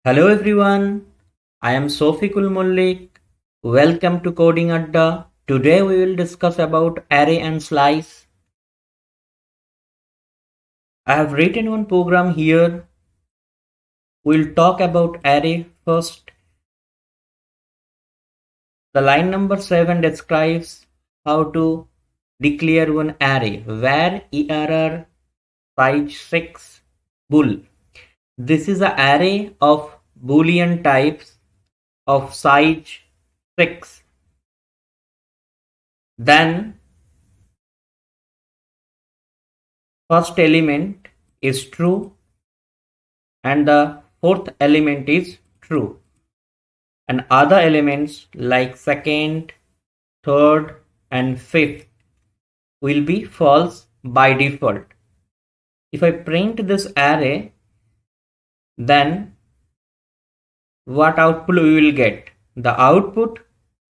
Hello everyone, I am Sofikul Mullik. Welcome to Coding Adda. Today we will discuss about array and slice. I have written one program here. We'll talk about array first. The line number 7 describes how to declare one array where err size 6 bool. This is an array of boolean types of size 6. Then first element is true and the fourth element is true, and other elements like second, third and fifth will be false by default. If I print this array, then what output we will get? The output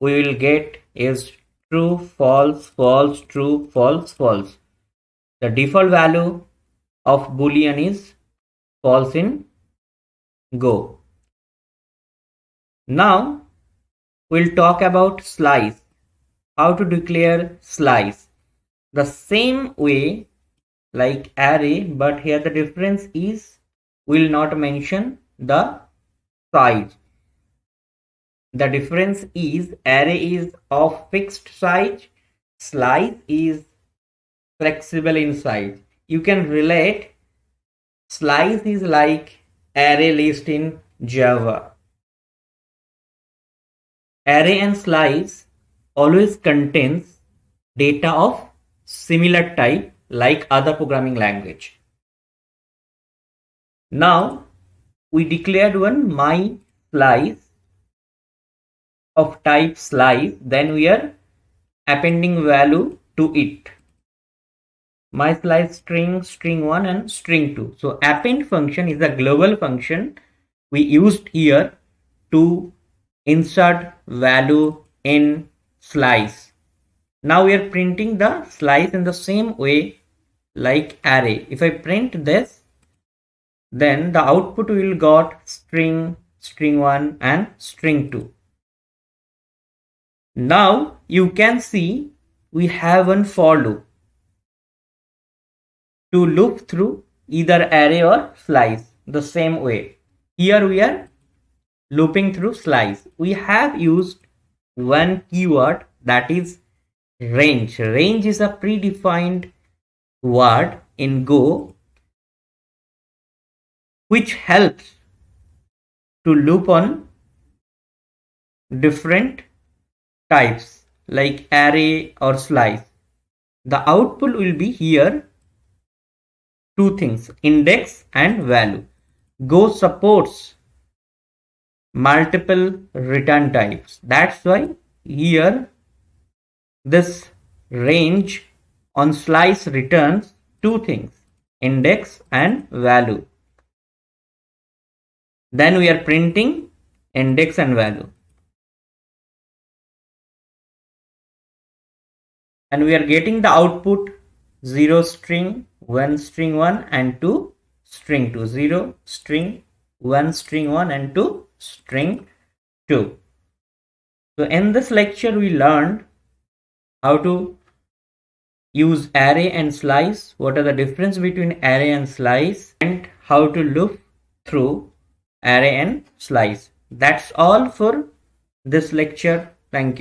we will get is true, false, false, true, false, false. The default value of boolean is false in Go. Now we'll talk about slice. How to declare slice. The same way like array, but here the difference is we'll not mention the size. The difference is array is of fixed size, slice is flexible in size. You can relate slice is like array list in Java. Array and slice always contains data of similar type like other programming language. Now we declared one my slice of type slice, then we are appending value to it. My slice string 1 and string 2. So append function is a global function we used here to insert value in slice. Now we are printing the slice in the same way like array. If I print this, then the output will got string 1 and string 2. Now you can see we have one for loop to loop through either array or slice the same way. Here we are looping through slice. We have used one keyword, that is range. Range is a predefined word in Go which helps to loop on different types like array or slice. The output will be here two things, index and value. Go supports multiple return types. That's why here this range on slice returns two things, index and value. Then we are printing index and value. And we are getting the output 0 string 1 string 1 and 2 string 2. 0 string 1 string 1 and 2 string 2. So in this lecture we learned how to use array and slice, what are the difference between array and slice, and how to loop through array and slice. That's all for this lecture. Thank you.